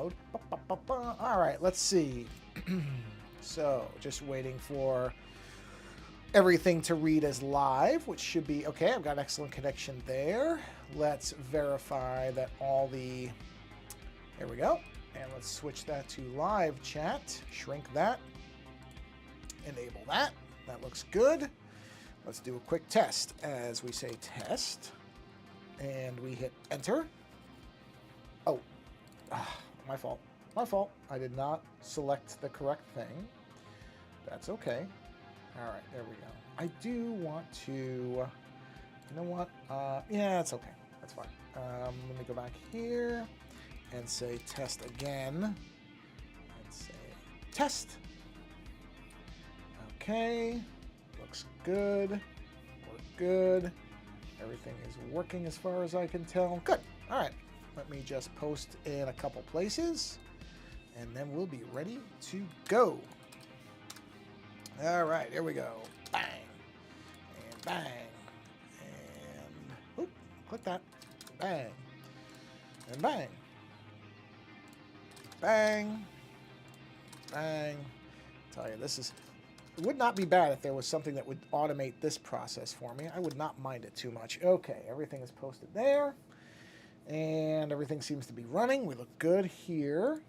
download. All right, let's see. So just waiting for everything to read as live, which should be okay. I've got an excellent connection there. Let's verify that all the, there we go. And let's switch that to live chat, shrink that, enable that. That looks good. Let's do a quick test. As we say test, and we hit enter. Oh, my fault. My fault. I did not select the correct thing. That's okay. All right, there we go. I do want to, you know what? Yeah, it's okay. That's fine. Let me go back here and say test again. And say test. Okay. Looks good. We're good. Everything is working as far as I can tell. Good. All right. Let me just post in a couple places, and then we'll be ready to go. All right, here we go. Bang. And bang. And oop, click that. Bang. And bang. Bang. Bang. Tell you, this is, it would not be bad if there was something that would automate this process for me. I would not mind it too much. Okay, everything is posted there. And everything seems to be running. We look good here.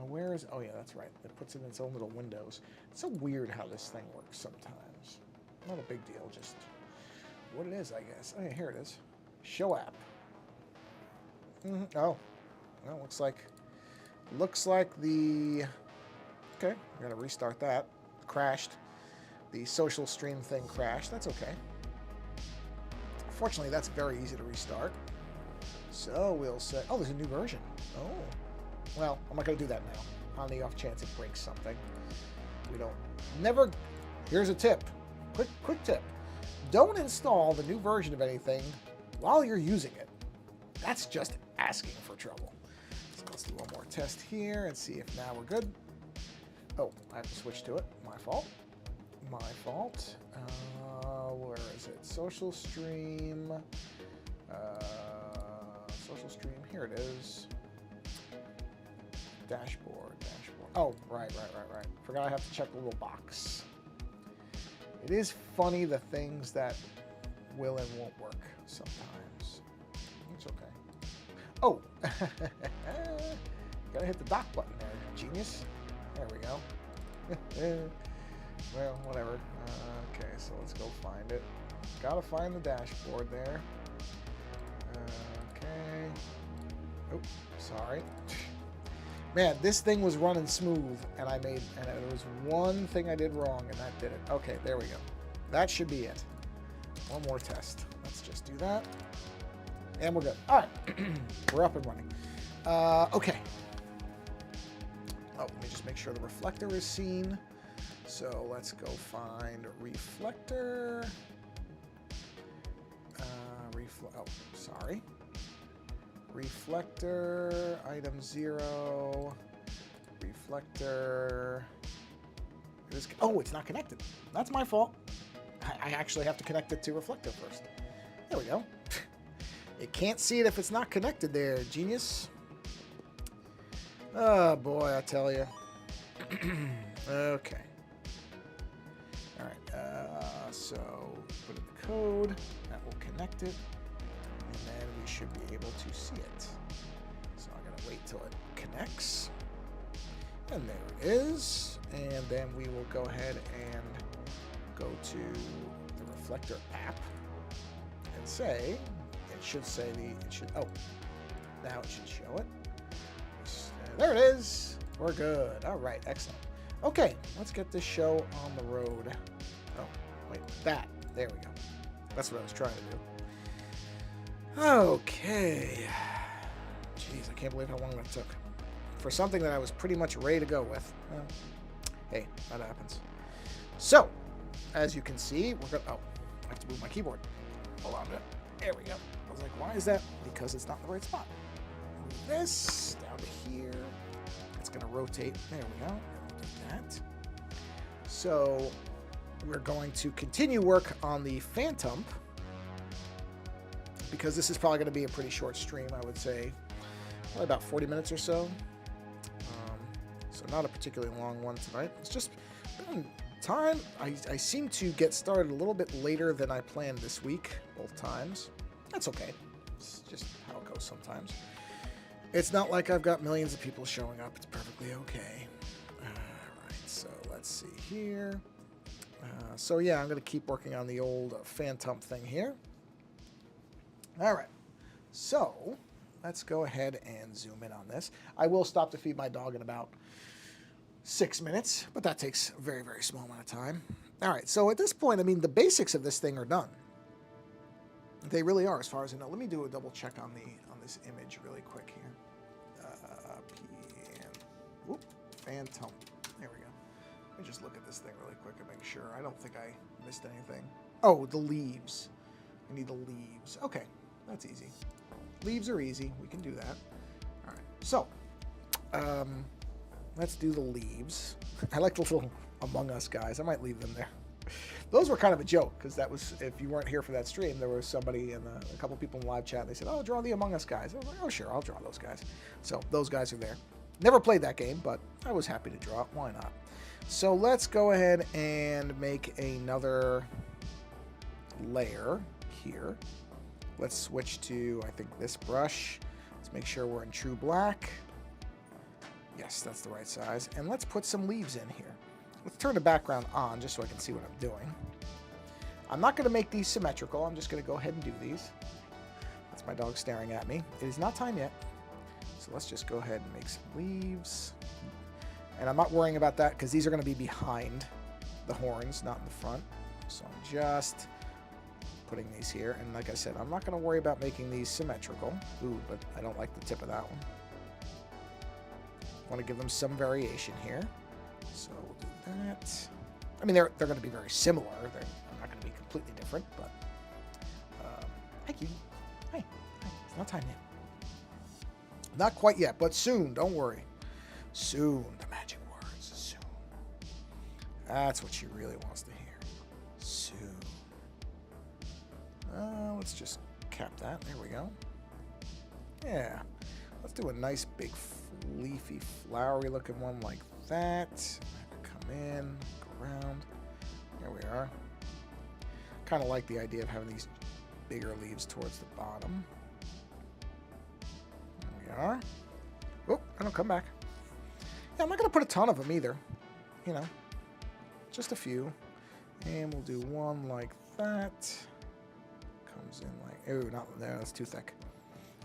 Where is... Oh, yeah, that's right. It puts it in its own little windows. It's so weird how this thing works sometimes. Not a big deal, just what it is, I guess. Oh, yeah, here it is. Show app. Oh. Well, looks like the... Okay, I'm going to restart that. Crashed. The social stream thing crashed. That's okay. Fortunately, that's very easy to restart. So we'll say... Oh, there's a new version. Oh. Well, I'm not going to do that now. On the off chance it breaks something. We don't... Never... Here's a tip. Quick tip. Don't install the new version of anything while you're using it. That's just asking for trouble. So let's do one more test here and see if now we're good. Oh, I have to switch to it. My fault. My fault. Where is it? Social stream. Social stream. Here it is. Dashboard. Oh, right. Forgot I have to check the little box. It is funny the things that will and won't work sometimes. It's okay. Oh! Gotta hit the dock button there, genius. There we go. Well, whatever. Okay, so let's go find it. Gotta find the dashboard there. Okay. Oh, sorry. Man, this thing was running smooth, and there was one thing I did wrong, and that did it. Okay, there we go. That should be it. One more test. Let's just do that. And we're good. All right. We're up and running. Okay. Oh, let me just make sure the reflector is seen. So let's go find reflector. Oh, sorry. Reflector, item 0. Reflector. Oh, it's not connected. That's my fault. I actually have to connect it to reflector first. There we go. It can't see it if it's not connected there, genius. Oh, boy, I tell you. Okay. All right. So put in the code. That will connect it. And then we should be able to see it. So I'm going to wait till it connects. And there it is. And then we will go ahead and go to the reflector app and say, it should say oh, now it should show it. There it is. We're good. All right, excellent. Okay, let's get this show on the road. Oh, wait, there we go. That's what I was trying to do. Okay. Jeez, I can't believe how long that took. For something that I was pretty much ready to go with. Well, hey, that happens. So, as you can see, we're going to... Oh, I have to move my keyboard. Hold on a minute. There we go. I was like, why is that? Because it's not in the right spot. Move this down to here. It's going to rotate. There we go. Do that. So, we're going to continue work on the Phantom, because this is probably going to be a pretty short stream, I would say. Probably about 40 minutes or so. So not a particularly long one tonight. It's just been time. I seem to get started a little bit later than I planned this week, both times. That's okay. It's just how it goes sometimes. It's not like I've got millions of people showing up. It's perfectly okay. Alright, so let's see here. So yeah, I'm going to keep working on the old Phantom thing here. Alright, so let's go ahead and zoom in on this. I will stop to feed my dog in about 6 minutes, but that takes a very, very small amount of time. Alright, so at this point, I mean, the basics of this thing are done. They really are, as far as I know. Let me do a double check on this image really quick here. Phantom. There we go. Let me just look at this thing really quick and make sure. I don't think I missed anything. Oh, the leaves. I need the leaves. Okay, that's easy. Leaves are easy. We can do that. All right. So, let's do the leaves. I like the little Among Us guys. I might leave them there. Those were kind of a joke, because that was, if you weren't here for that stream, there was somebody and a couple people in live chat, and they said, oh, draw the Among Us guys. I was like, oh, sure, I'll draw those guys. So those guys are there. Never played that game, but I was happy to draw it. Why not? So let's go ahead and make another layer here. Let's switch to, I think, this brush. Let's make sure we're in true black. Yes, that's the right size. And let's put some leaves in here. Let's turn the background on just so I can see what I'm doing. I'm not going to make these symmetrical. I'm just going to go ahead and do these. That's my dog staring at me. It is not time yet. So let's just go ahead and make some leaves. And I'm not worrying about that because these are going to be behind the horns, not in the front. So I'm just putting these here. And like I said, I'm not going to worry about making these symmetrical. Ooh, but I don't like the tip of that one. I want to give them some variation here. So we'll do that. I mean, they're going to be very similar. They're not going to be completely different, but thank you. Hey, it's not time yet. Not quite yet, but soon. Don't worry. Soon. The magic words. Soon. That's what she really wants to hear. Soon. Let's just cap that. There we go. Yeah. Let's do a nice big leafy, flowery looking one like that. Come in, go around. There we are. Kind of like the idea of having these bigger leaves towards the bottom. There we are. Oh, I don't come back. Yeah, I'm not going to put a ton of them either. You know, just a few. And we'll do one like that. Comes in like, oh, not there. That's too thick.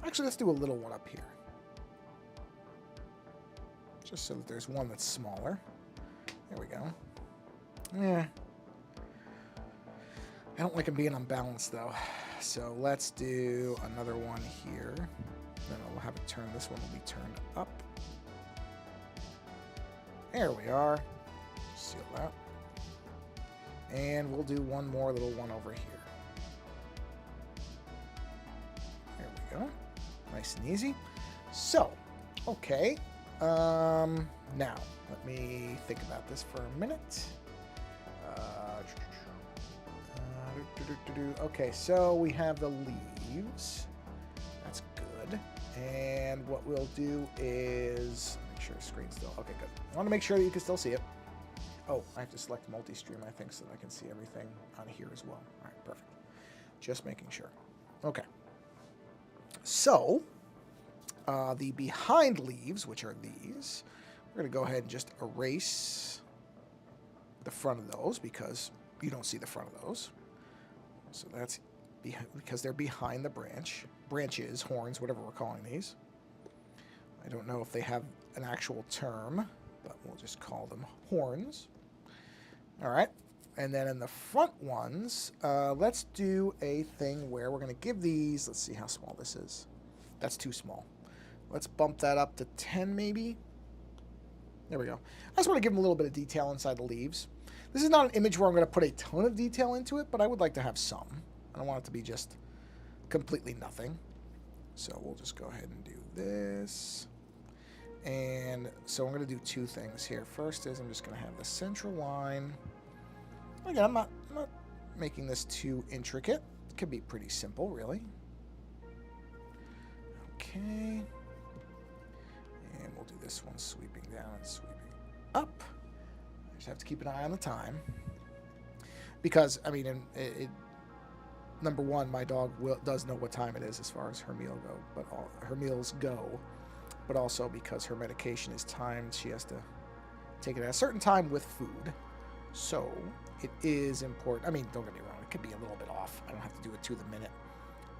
Actually, let's do a little one up here. Just so that there's one that's smaller. There we go. Yeah. I don't like them being unbalanced, though. So let's do another one here. Then I'll have it turned. This one will be turned up. There we are. Seal that. And we'll do one more little one over here. There we go. Nice and easy. So, okay. Now, let me think about this for a minute. Okay, so we have the leaves. That's good. And what we'll do is make sure the screen's still. Okay, good. I want to make sure that you can still see it. Oh, I have to select multi-stream, I think, so that I can see everything on here as well. All right, perfect. Just making sure. Okay. So, the behind leaves, which are these, we're going to go ahead and just erase the front of those because you don't see the front of those. So that's because they're behind the branches, horns, whatever we're calling these. I don't know if they have an actual term, but we'll just call them horns. All right. And then in the front ones, let's do a thing where we're going to give these, let's see how small this is. That's too small. Let's bump that up to 10 maybe. There we go. I just want to give them a little bit of detail inside the leaves. This is not an image where I'm going to put a ton of detail into it, but I would like to have some. I don't want it to be just completely nothing. So we'll just go ahead and do this. And so I'm going to do two things here. First is I'm just going to have the central line. Again, I'm not making this too intricate. It could be pretty simple, really. Okay. this one's sweeping down and sweeping up. I just have to keep an eye on the time. Because, I mean, number one, my dog does know what time it is as far as her her meals go. But also because her medication is timed, she has to take it at a certain time with food. So it is important. I mean, don't get me wrong, it could be a little bit off. I don't have to do it to the minute.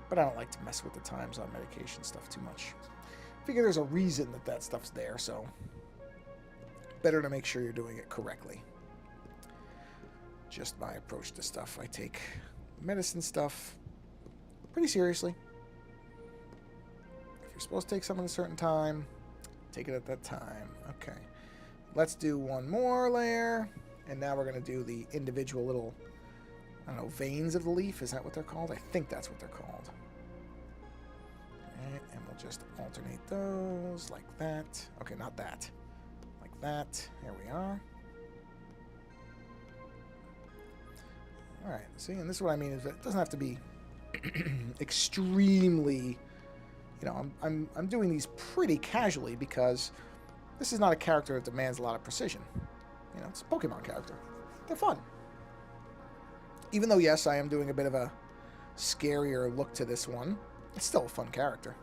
But I don't like to mess with the times on medication stuff too much. I figure there's a reason that stuff's there, so better to make sure you're doing it correctly. Just my approach to stuff. I take medicine stuff pretty seriously. If you're supposed to take something at a certain time, take it at that time. Okay. Let's do one more layer. And now we're going to do the individual little, I don't know, veins of the leaf. Is that what they're called? I think that's what they're called. Alright, and we'll just alternate those like that. Okay, not that. Like that. There we are. Alright, see, and this is what I mean, is that it doesn't have to be extremely, you know, I'm doing these pretty casually because this is not a character that demands a lot of precision. You know, it's a Pokemon character. They're fun. Even though, yes, I am doing a bit of a scarier look to this one, it's still a fun character.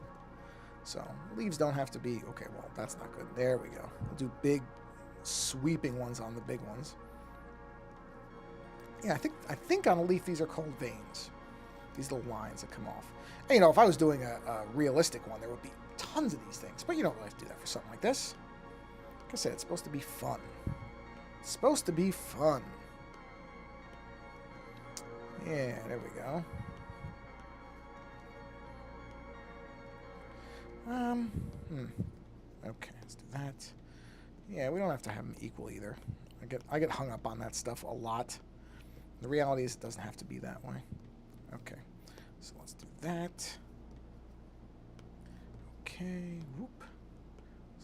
So, leaves don't have to be... Okay, well, that's not good. There we go. We'll do big, sweeping ones on the big ones. Yeah, I think on a leaf these are called veins. These little lines that come off. And, you know, if I was doing a realistic one, there would be tons of these things. But you don't really have to do that for something like this. Like I said, it's supposed to be fun. It's supposed to be fun. Yeah, there we go. Okay, let's do that. Yeah, we don't have to have them equal either. I get hung up on that stuff a lot. The reality is it doesn't have to be that way. Okay, so let's do that. Okay, whoop.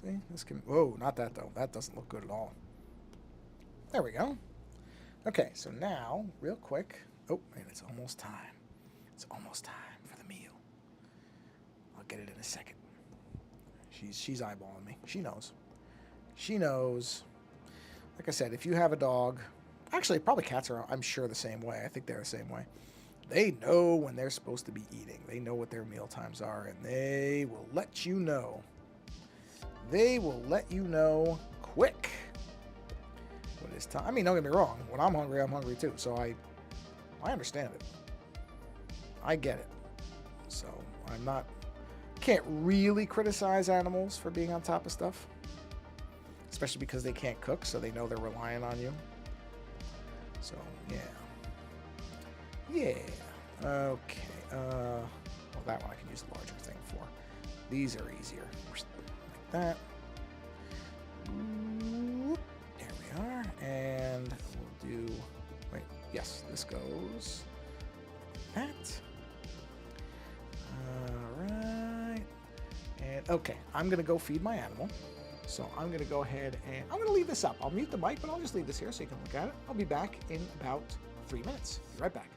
See, this can... Whoa, not that, though. That doesn't look good at all. There we go. Okay, so now, real quick... Oh, and it's almost time. It's almost time for the meal. I'll get it in a second. She's eyeballing me. She knows. She knows. Like I said, if you have a dog... Actually, probably cats are, I'm sure, the same way. I think they're the same way. They know when they're supposed to be eating. They know what their meal times are, and they will let you know. They will let you know quick when it's time. I mean, don't get me wrong. When I'm hungry too. So I understand it. I get it. So I'm not... Can't really criticize animals for being on top of stuff. Especially because they can't cook, so they know they're relying on you. So, yeah. Yeah. Okay. Well, that one I can use the larger thing for. These are easier. Like that. There we are. And we'll do... Wait. Yes, this goes... Like that. Alright. And, okay. I'm going to go feed my animal. So I'm going to go ahead and I'm going to leave this up. I'll mute the mic, but I'll just leave this here so you can look at it. I'll be back in about 3 minutes. Be right back.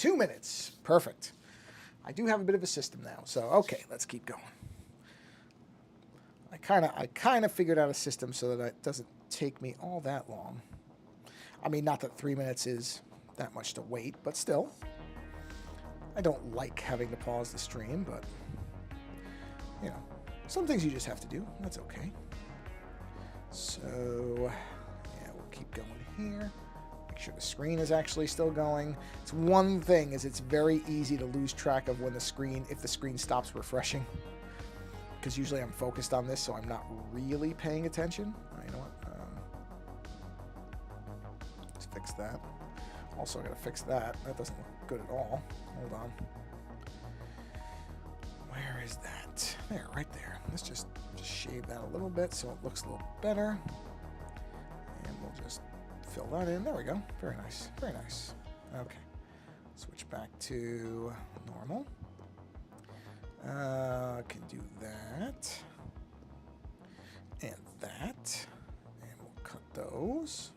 2 minutes. Perfect. I do have a bit of a system now. So, okay, let's keep going. I kind of figured out a system so that it doesn't take me all that long. I mean, not that 3 minutes is that much to wait, but still. I don't like having to pause the stream, but, you know, some things you just have to do. That's okay. So, yeah, we'll keep going here. Make sure the screen is actually still going. It's one thing is it's very easy to lose track of when if the screen stops refreshing. Because usually I'm focused on this, so I'm not really paying attention. You know what? Let's fix that. Also, I gotta fix that. That doesn't look good at all. Hold on. Where is that? There, right there. Let's just shade that a little bit so it looks a little better. And we'll just fill that in. There we go. Very nice. Very nice. Okay. Switch back to normal. Can do that. And that. And we'll cut those.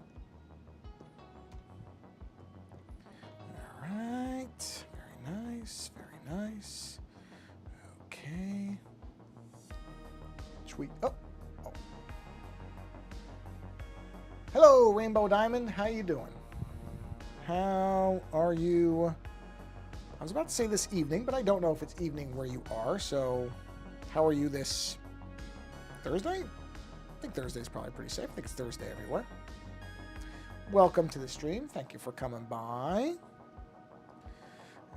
Alright. Very nice. Very nice. Okay. Tweet. Oh. Hello, Rainbow Diamond. How you doing? How are you? I was about to say this evening, but I don't know if it's evening where you are. So, how are you this Thursday? I think Thursday is probably pretty safe. I think it's Thursday everywhere. Welcome to the stream. Thank you for coming by.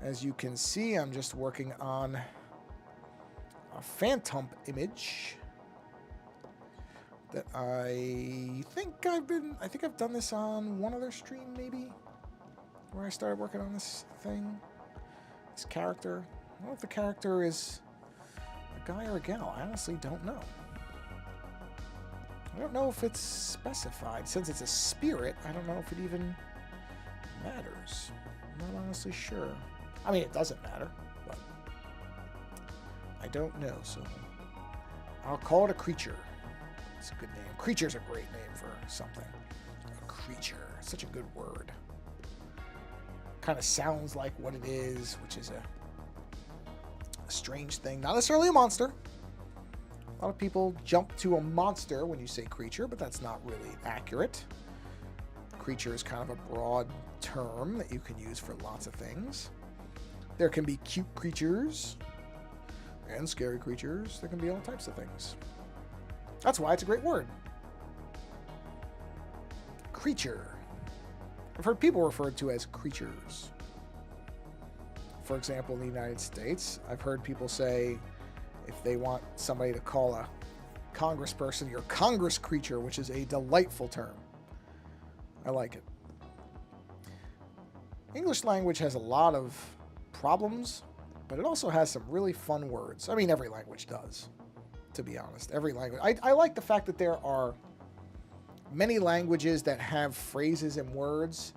As you can see, I'm just working on a phantom image that I think I've done this on one other stream maybe, where I started working on this thing, this character. I don't know if the character is a guy or a gal. I honestly don't know. I don't know if it's specified. Since it's a spirit, I don't know if it even matters. I'm not honestly sure. I mean, it doesn't matter, but I don't know, so I'll call it a creature. It's a good name. Creature's a great name for something. A creature. Such a good word. Kind of sounds like what it is, which is a strange thing. Not necessarily a monster. A lot of people jump to a monster when you say creature, but that's not really accurate. Creature is kind of a broad term that you can use for lots of things. There can be cute creatures and scary creatures. There can be all types of things. That's why it's a great word. Creature. I've heard people referred to as creatures. For example, in the United States, I've heard people say if they want somebody to call a congressperson your Congress creature, which is a delightful term. I like it. English language has a lot of problems, but it also has some really fun words. I mean, every language does, to be honest. Every language. I like the fact that there are many languages that have phrases and words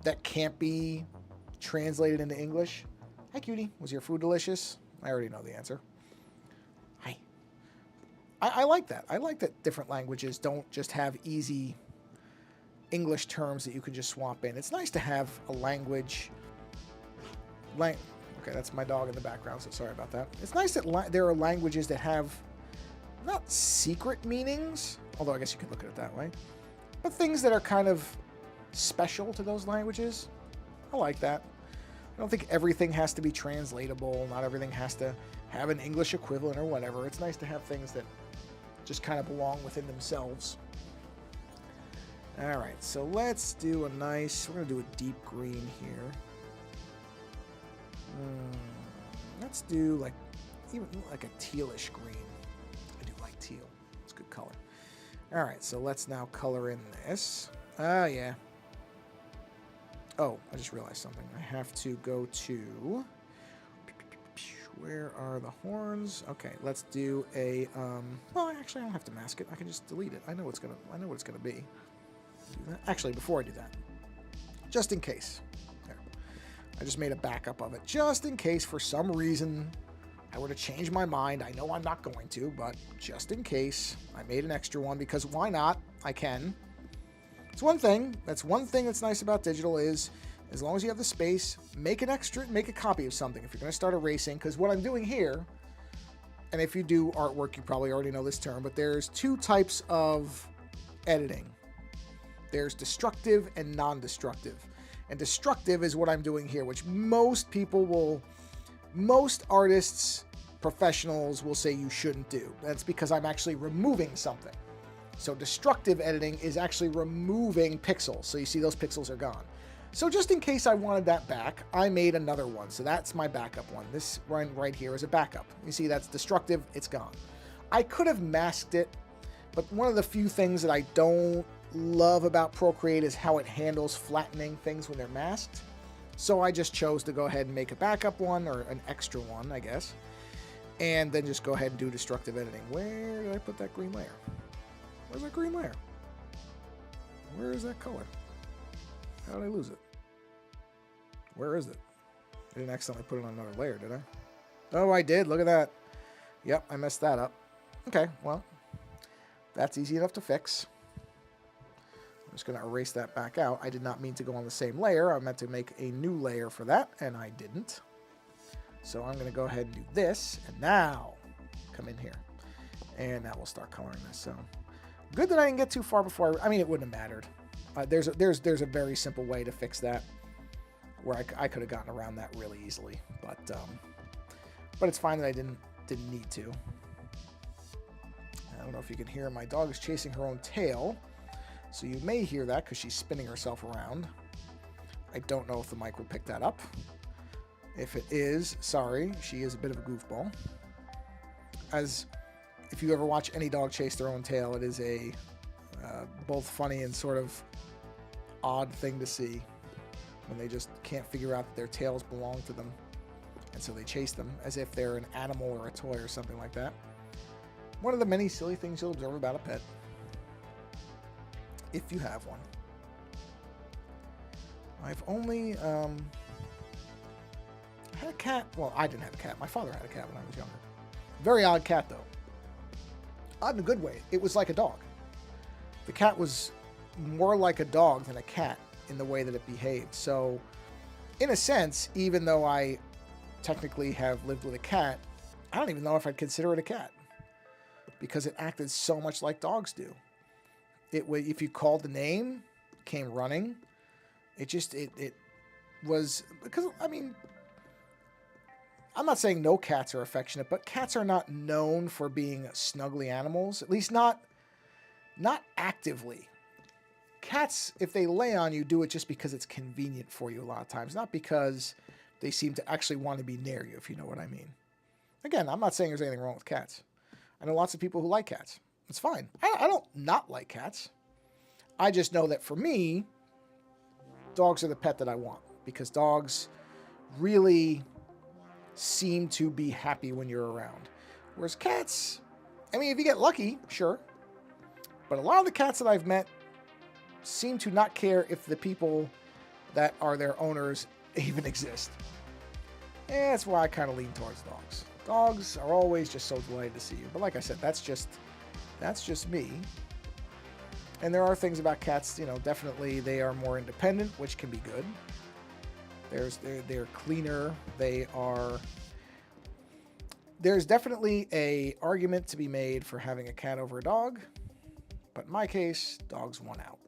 that can't be translated into English. Hi, cutie. Was your food delicious? I already know the answer. Hi. I like that. I like that different languages don't just have easy English terms that you can just swap in. It's nice to have a language. Okay, that's my dog in the background, so sorry about that. It's nice that there are languages that have not secret meanings, although I guess you could look at it that way, but things that are kind of special to those languages. I like that. I don't think everything has to be translatable. Not everything has to have an English equivalent or whatever. It's nice to have things that just kind of belong within themselves. All right, so let's do a nice, we're going to do a deep green here. Let's do even like a tealish green. I do like teal. It's a good color. All right, so let's now color in this. Yeah. Oh, I just realized something. I have to go to, where are the horns? Okay, let's do a, well, actually I don't have to mask it. I can just delete it. I know what it's gonna be. Do that. Actually, before I do that, just in case. There. I just made a backup of it, just in case for some reason I were to change my mind. I know I'm not going to, but just in case, I made an extra one because why not? I can. It's one thing. That's one thing that's nice about digital is As long as you have the space, make a copy of something if you're going to start erasing. Because what I'm doing here, and if you do artwork, you probably already know this term, but there's two types of editing. There's destructive and non-destructive. And destructive is what I'm doing here, which most artists, professionals will say you shouldn't do. That's because I'm actually removing something. So destructive editing is actually removing pixels. So you see those pixels are gone. So just in case I wanted that back, I made another one. So that's my backup one. This one right here is a backup. You see that's destructive, it's gone. I could have masked it, but one of the few things that I don't love about Procreate is how it handles flattening things when they're masked. So I just chose to go ahead and make a backup one, or an extra one, I guess. And then just go ahead and do destructive editing. Where did I put that green layer? Where's that green layer? Where is that color? How did I lose it? Where is it? I didn't accidentally put it on another layer, did I? Oh, I did. Look at that. Yep, I messed that up. Okay, well, that's easy enough to fix. I'm just going to erase that back out. I did not mean to go on the same layer. I meant to make a new layer for that, and I didn't. So I'm going to go ahead and do this, and now come in here. And now we'll start coloring this. So good that I didn't get too far before. I mean, it wouldn't have mattered. There's a very simple way to fix that, where I could have gotten around that really easily, but it's fine that I didn't need to. I don't know if you can hear, my dog is chasing her own tail, so you may hear that because she's spinning herself around. I don't know if the mic will pick that up. If it is, sorry, she is a bit of a goofball. As if you ever watch any dog chase their own tail, it is a both funny and sort of odd thing to see when they just can't figure out that their tails belong to them, and so they chase them as if they're an animal or a toy or something like that. One of the many silly things you'll observe about a pet, if you have one. I've only had a cat. Well, I didn't have a cat. My father had a cat when I was younger. Very odd cat, though. Odd in a good way. It was like a dog. The cat was more like a dog than a cat in the way that it behaved. So, in a sense, even though I technically have lived with a cat, I don't even know if I'd consider it a cat, because it acted so much like dogs do. It would, if you called the name, came running. It was, because, I mean, I'm not saying no cats are affectionate, but cats are not known for being snuggly animals, at least not actively. Cats, if they lay on you, do it just because it's convenient for you a lot of times, not because they seem to actually want to be near you, if you know what I mean. Again, I'm not saying there's anything wrong with cats. I know lots of people who like cats. It's fine. I don't not like cats. I just know that for me, dogs are the pet that I want, because dogs really seem to be happy when you're around. Whereas cats, I mean, if you get lucky, sure. But a lot of the cats that I've met seem to not care if the people that are their owners even exist. And that's why I kind of lean towards dogs. Dogs are always just so delighted to see you. But like I said, that's just me. And there are things about cats, you know, definitely they are more independent, which can be good. They're cleaner. There's definitely a argument to be made for having a cat over a dog. But in my case, dogs won out.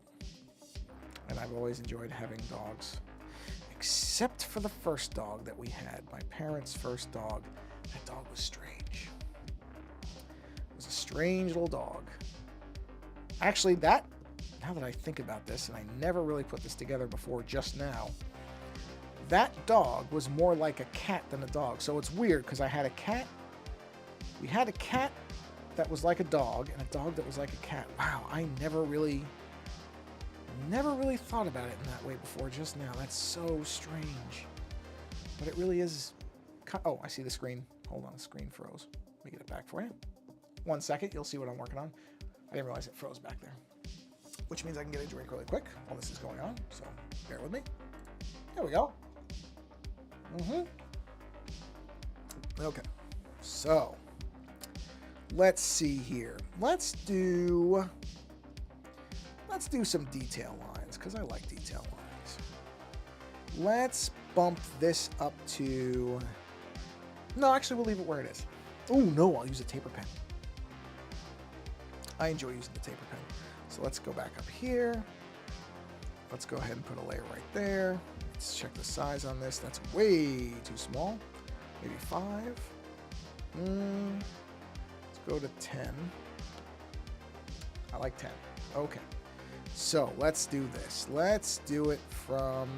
And I've always enjoyed having dogs. Except for the first dog that we had. My parents' first dog. That dog was strange. It was a strange little dog. Actually, now that I think about this, and I never really put this together before just now, that dog was more like a cat than a dog. So it's weird, because I had a cat. We had a cat that was like a dog, and a dog that was like a cat. Wow, I never really thought about it in that way before just now. That's so strange. But it really is. Oh, I see the screen. Hold on, the screen froze. Let me get it back for you. 1 second, you'll see what I'm working on. I didn't realize it froze back there. Which means I can get a drink really quick while this is going on. So bear with me. There we go. Okay. So let's see here. Let's do some detail lines, because I like detail lines. Let's bump this up to... No, actually, we'll leave it where it is. Oh, no, I'll use a taper pen. I enjoy using the taper pen. So let's go back up here. Let's go ahead and put a layer right there. Let's check the size on this. That's way too small. Maybe 5. Let's go to 10. I like 10. Okay. So let's do this. Let's do it from...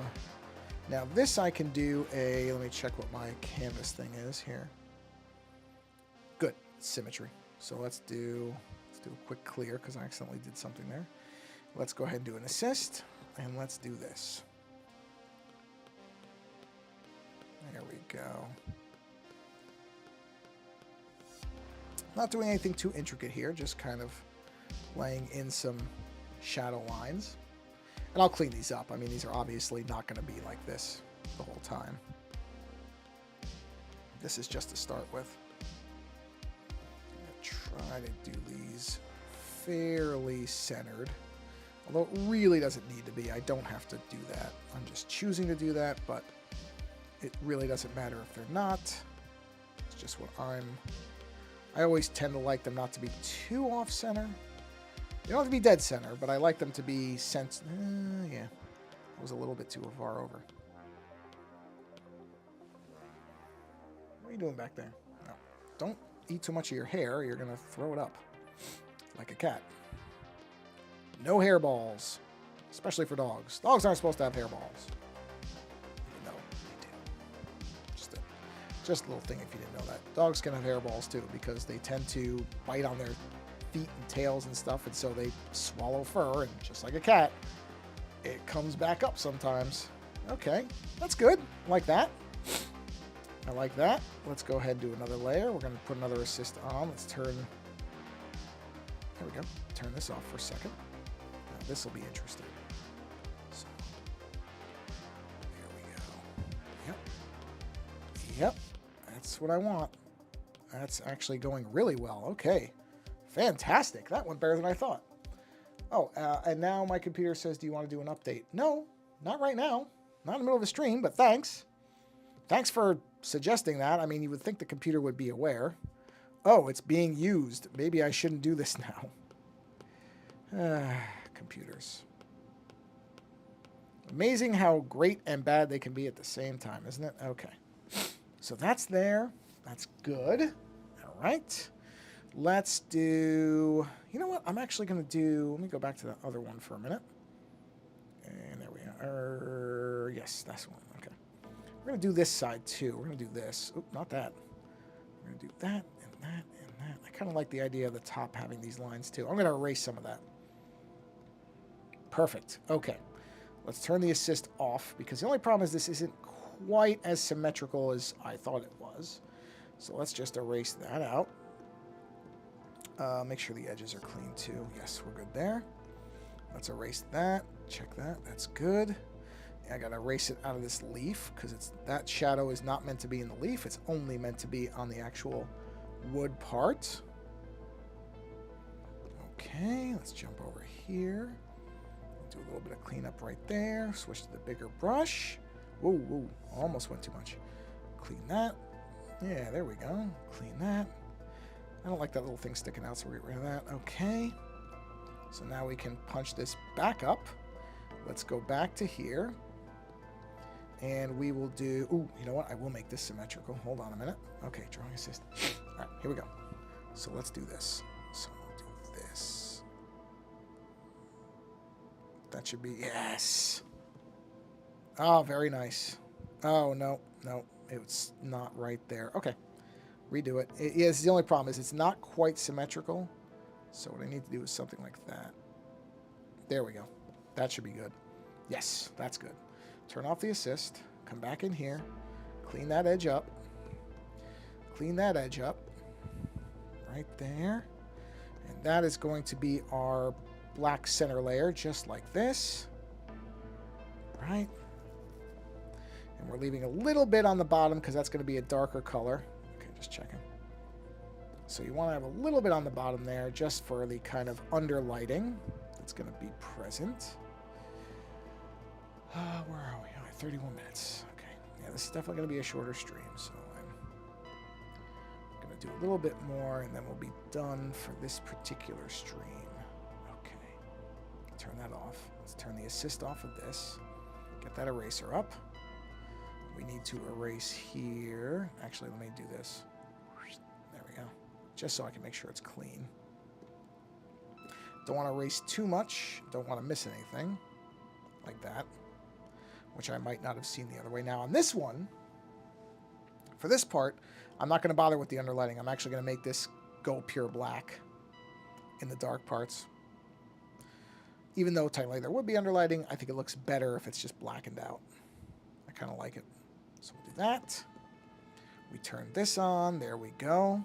Now this I can do a... Let me check what my canvas thing is here. Good. Symmetry. So let's do a quick clear because I accidentally did something there. Let's go ahead and do an assist. And let's do this. There we go. Not doing anything too intricate here, just kind of laying in some shadow lines. And I'll clean these up. I mean, these are obviously not going to be like this the whole time. This is just to start with. I'm going to try to do these fairly centered. Although it really doesn't need to be. I don't have to do that. I'm just choosing to do that, but it really doesn't matter if they're not. It's just what I always tend to like them not to be too off-center. They don't have to be dead center, but I like them to be yeah, that was a little bit too far over. What are you doing back there? No, don't eat too much of your hair. You're going to throw it up like a cat. No hairballs, especially for dogs. Dogs aren't supposed to have hairballs. No, they do. Just a little thing if you didn't know that. Dogs can have hairballs too because they tend to bite on their feet and tails and stuff, and so they swallow fur, and just like a cat, it comes back up sometimes. Okay, that's good. I like that. I like that. Let's go ahead and do another layer. We're going to put another assist on. Let's turn... There we go. Turn this off for a second. Now this will be interesting. So, there we go. Yep. Yep. That's what I want. That's actually going really well. Okay. Fantastic. That went better than I thought. Oh, and now my computer says, do you want to do an update? No, not right now. Not in the middle of a stream, but thanks. Thanks for suggesting that. I mean, you would think the computer would be aware. Oh, it's being used. Maybe I shouldn't do this now. Computers. Amazing how great and bad they can be at the same time, isn't it? Okay. So that's there. That's good. All right. Let's do... You know what? I'm actually going to do... Let me go back to the other one for a minute. And there we are. Yes, that's one. Okay. We're going to do this side, too. We're going to do this. Oop, not that. We're going to do that and that and that. I kind of like the idea of the top having these lines, too. I'm going to erase some of that. Perfect. Okay. Let's turn the assist off, because the only problem is this isn't quite as symmetrical as I thought it was. So let's just erase that out. Make sure the edges are clean too. Yes, we're good there. Let's erase that. Check that. That's good. I gotta erase it out of this leaf because that shadow is not meant to be in the leaf. It's only meant to be on the actual wood part. Okay, let's jump over here. Do a little bit of cleanup right there. Switch to the bigger brush. Whoa, whoa, almost went too much. Clean that. Yeah, there we go. Clean that. I don't like that little thing sticking out, so we'll get rid of that. Okay. So now we can punch this back up. Let's go back to here. And we will do... Ooh, you know what? I will make this symmetrical. Hold on a minute. Okay, drawing assist. All right, here we go. So let's do this. So we'll do this. That should be... Yes! Oh, very nice. Oh, no. No, it's not right there. Okay. Redo it. Yes, the only problem is it's not quite symmetrical. So what I need to do is something like that. There we go. That should be good. Yes, that's good. Turn off the assist. Come back in here. Clean that edge up. Clean that edge up. Right there. And that is going to be our black center layer, just like this. Right. And we're leaving a little bit on the bottom because that's going to be a darker color. Just checking. So you want to have a little bit on the bottom there just for the kind of underlighting that's going to be present. Where are we? All right, 31 minutes. Okay. Yeah, this is definitely going to be a shorter stream, so I'm going to do a little bit more, and then we'll be done for this particular stream. Okay. Turn that off. Let's turn the assist off of this. Get that eraser up. We need to erase here. Actually, let me do this. There we go. Just so I can make sure it's clean. Don't want to erase too much. Don't want to miss anything. Like that. Which I might not have seen the other way. Now, on this one, for this part, I'm not going to bother with the underlighting. I'm actually going to make this go pure black in the dark parts. Even though technically there would be underlighting, I think it looks better if it's just blackened out. I kind of like it. So we'll do that. We turn this on. There we go.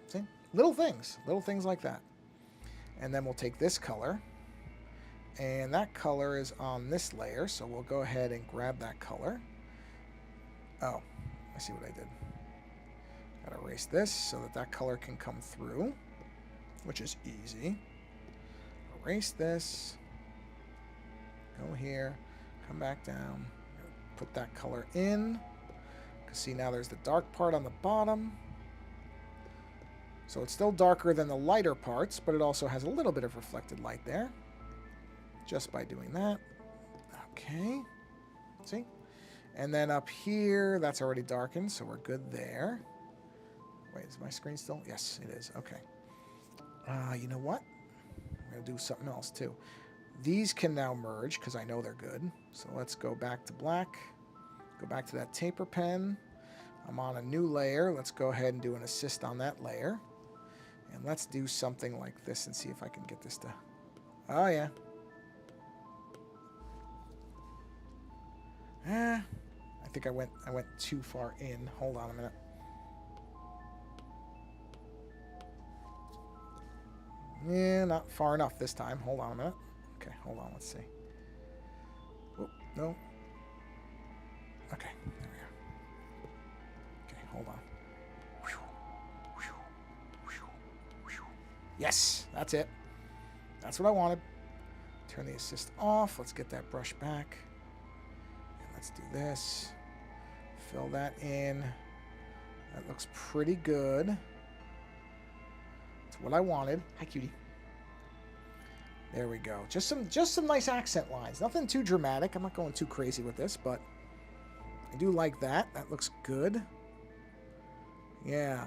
See? Little things like that. And then we'll take this color. And that color is on this layer, so we'll go ahead and grab that color. Oh, I see what I did. Gotta erase this so that that color can come through, which is easy. Erase this. Go here. Come back down. Put that color in. See, now there's the dark part on the bottom. So it's still darker than the lighter parts, but it also has a little bit of reflected light there. Just by doing that. Okay. See? And then up here, that's already darkened, so we're good there. Wait, is my screen still? Yes, it is. Okay. You know what? I'm going to do something else, too. These can now merge, because I know they're good. So let's go back to black. Go back to that taper pen. I'm on a new layer. Let's go ahead and do an assist on that layer. And let's do something like this and see if I can get this to... Oh, yeah. I think I went too far in. Hold on a minute. Yeah, not far enough this time. Hold on a minute. Okay, hold on. Let's see. Oh, no. Okay, there we go. Okay, hold on. Yes, that's it. That's what I wanted. Turn the assist off. Let's get that brush back. Let's do this. Fill that in. That looks pretty good. That's what I wanted. Hi, cutie. There we go. Just some nice accent lines. Nothing too dramatic. I'm not going too crazy with this, but I do like that. That looks good. Yeah.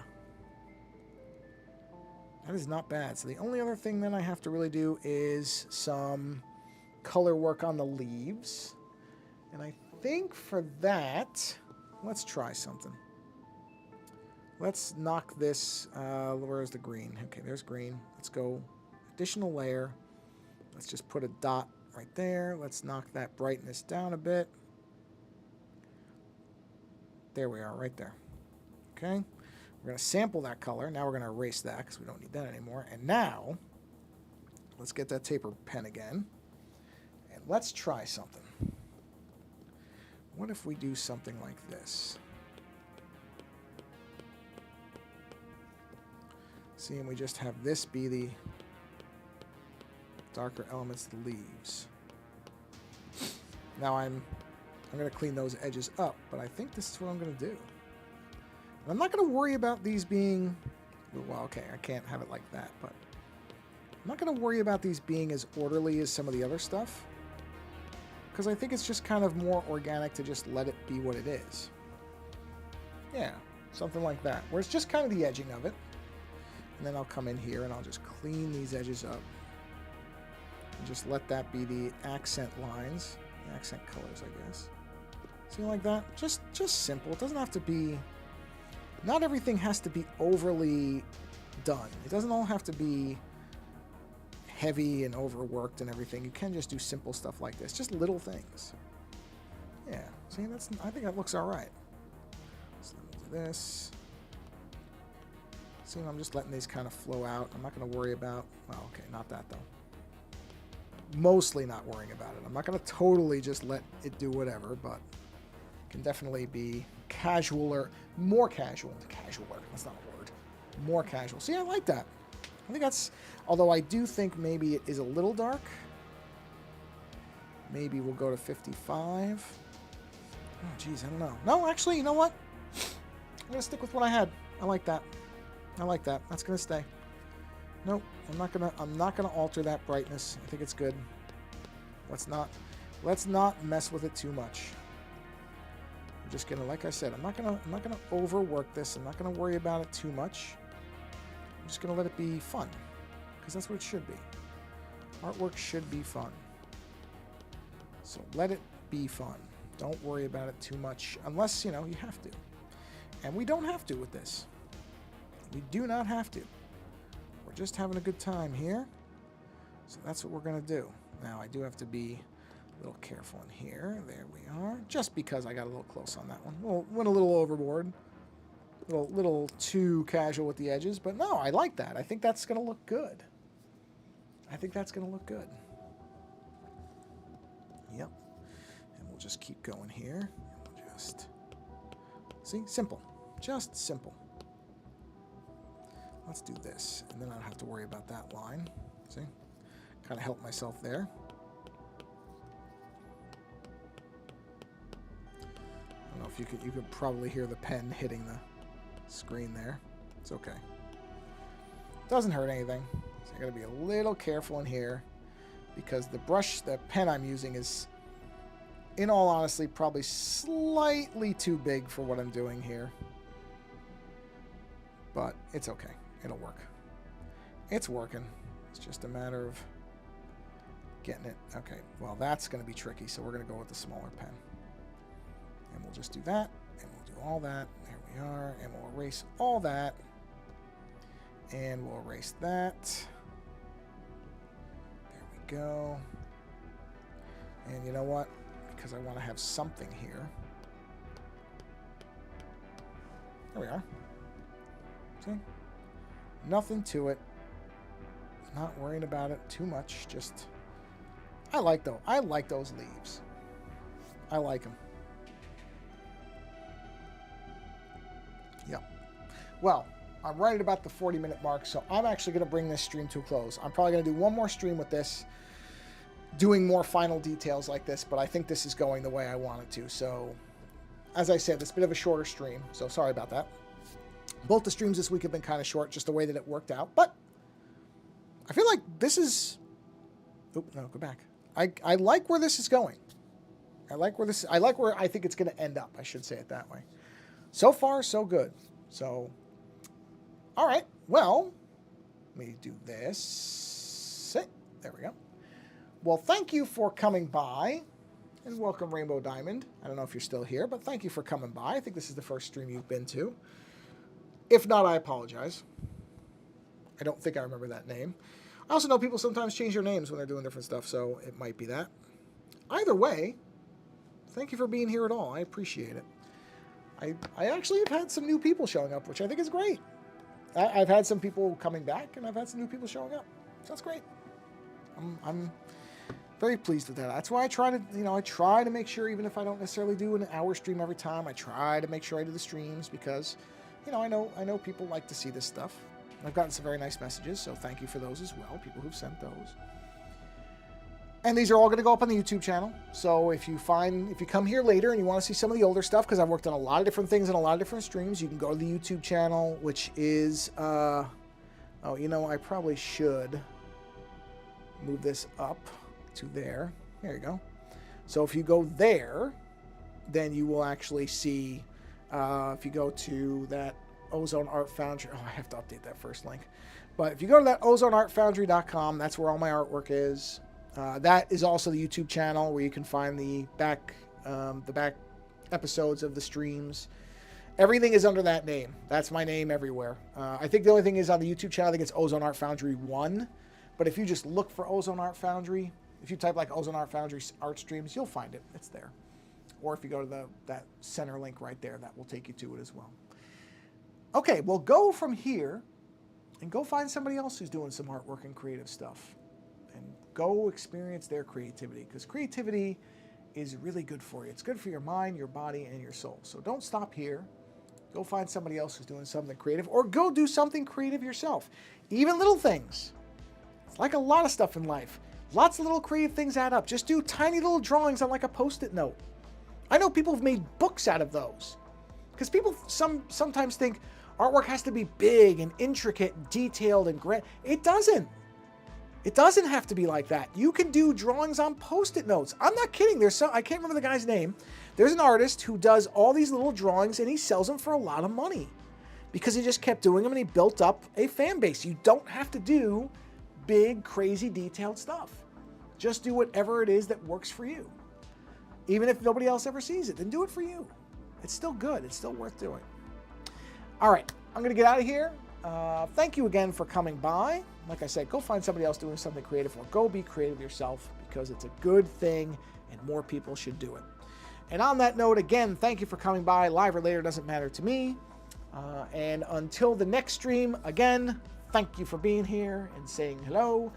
That is not bad. So the only other thing then I have to really do is some color work on the leaves. And I think for that, let's try something. Let's knock this, where's the green? Okay, there's green. Let's go additional layer. Let's just put a dot right there. Let's knock that brightness down a bit. There we are, right there. Okay, we're going to sample that color. Now we're going to erase that because we don't need that anymore. And now, let's get that taper pen again. And let's try something. What if we do something like this? See, and we just have this be the darker elements of the leaves. Now I'm going to clean those edges up, but I think this is what I'm going to do. And I'm not going to worry about these being... Well, okay, I can't have it like that, but... I'm not going to worry about these being as orderly as some of the other stuff. Because I think it's just kind of more organic to just let it be what it is. Yeah, something like that. Where it's just kind of the edging of it. And then I'll come in here and I'll just clean these edges up. And just let that be the accent lines. The accent colors, I guess. See, like that? Just simple. It doesn't have to be... Not everything has to be overly done. It doesn't all have to be heavy and overworked and everything. You can just do simple stuff like this. Just little things. Yeah. See, I think that looks all right. So let me do this. See, I'm just letting these kind of flow out. I'm not going to worry about... Well, okay, not that, though. Mostly not worrying about it. I'm not going to totally just let it do whatever, but it can definitely be casualer, more casual. Casualer, that's not a word. More casual. See, I like that. I think that's... Although I do think maybe it is a little dark. Maybe we'll go to 55. Oh, geez, I don't know. No, actually, you know what? I'm going to stick with what I had. I like that. I like that. That's going to stay. Nope, I'm not gonna alter that brightness. I think it's good. Let's not mess with it too much. I'm just gonna, like I said, I'm not gonna overwork this. I'm not gonna worry about it too much. I'm just gonna let it be fun, because that's what it should be. Artwork should be fun. So let it be fun. Don't worry about it too much, unless, you know, you have to. And we don't have to with this. We do not have to. We're just having a good time here. So that's what we're going to do. Now, I do have to be a little careful in here. There we are. Just because I got a little close on that one. Went a little overboard. Little too casual with the edges. But no, I like that. I think that's going to look good. I think that's going to look good. Yep. And we'll just keep going here. We'll just... See? Simple. Just simple. Let's do this, and then I don't have to worry about that line. See? Kind of help myself there. I don't know if you could probably hear the pen hitting the screen there. It's okay. Doesn't hurt anything. So I gotta be a little careful in here because the pen I'm using is, in all honesty, probably slightly too big for what I'm doing here. But it's okay. It'll work. It's working. It's just a matter of getting it. Okay, well, that's going to be tricky, so we're going to go with the smaller pen. And we'll just do that, and we'll do all that. There we are, and we'll erase all that. And we'll erase that. There we go. And you know what? Because I want to have something here. There we are. See? Nothing to it. Not worrying about it too much. Just, I like those leaves. I like them. Yep. Well, I'm right at about the 40-minute mark, so I'm actually going to bring this stream to a close. I'm probably going to do one more stream with this, doing more final details like this, but I think this is going the way I want it to. So, as I said, it's a bit of a shorter stream, so sorry about that. Both the streams this week have been kind of short, just the way that it worked out. But I feel like this is... Oh, no, go back. I like where this is going. I like where I think it's going to end up. I should say it that way. So far, so good. So, all right. Well, let me do this. There we go. Well, thank you for coming by. And welcome, Rainbow Diamond. I don't know if you're still here, but thank you for coming by. I think this is the first stream you've been to. If not, I apologize. I don't think I remember that name. I also know people sometimes change their names when they're doing different stuff, so it might be that. Either way, thank you for being here at all. I appreciate it. I actually have had some new people showing up, which I think is great. I've had some people coming back, and I've had some new people showing up. So that's great. I'm very pleased with that. That's why I try to make sure, even if I don't necessarily do an hour stream every time, I try to make sure I do the streams because... I know people like to see this stuff. I've gotten some very nice messages, so thank you for those as well, people who've sent those. And these are all going to go up on the YouTube channel. So if you come here later and you want to see some of the older stuff, because I've worked on a lot of different things and a lot of different streams, you can go to the YouTube channel, which is, I probably should move this up to there. There you go. So if you go there, then you will actually see... if you go to that Ozone Art Foundry, I have to update that first link. But if you go to that ozoneartfoundry.com, that's where all my artwork is. That is also the YouTube channel where you can find the back episodes of the streams. Everything is under that name. That's my name everywhere. I think the only thing is on the YouTube channel, I think it's Ozone Art Foundry 1. But if you just look for Ozone Art Foundry, if you type like Ozone Art Foundry art streams, you'll find it. It's there. Or if you go to that center link right there, that will take you to it as well. Okay, well, go from here and go find somebody else who's doing some artwork and creative stuff. And go experience their creativity, because creativity is really good for you. It's good for your mind, your body, and your soul. So don't stop here. Go find somebody else who's doing something creative, or go do something creative yourself. Even little things. It's like a lot of stuff in life. Lots of little creative things add up. Just do tiny little drawings on like a Post-it note. I know people have made books out of those. Because people sometimes think artwork has to be big and intricate and detailed and grand. It doesn't. It doesn't have to be like that. You can do drawings on Post-it notes. I'm not kidding. I can't remember the guy's name. There's an artist who does all these little drawings and he sells them for a lot of money because he just kept doing them and he built up a fan base. You don't have to do big, crazy, detailed stuff. Just do whatever it is that works for you. Even if nobody else ever sees it, then do it for you. It's still good. It's still worth doing. All right, I'm going to get out of here. Thank you again for coming by. Like I said, go find somebody else doing something creative or go be creative yourself because it's a good thing and more people should do it. And on that note, again, thank you for coming by. Live or later doesn't matter to me. And until the next stream, again, thank you for being here and saying hello.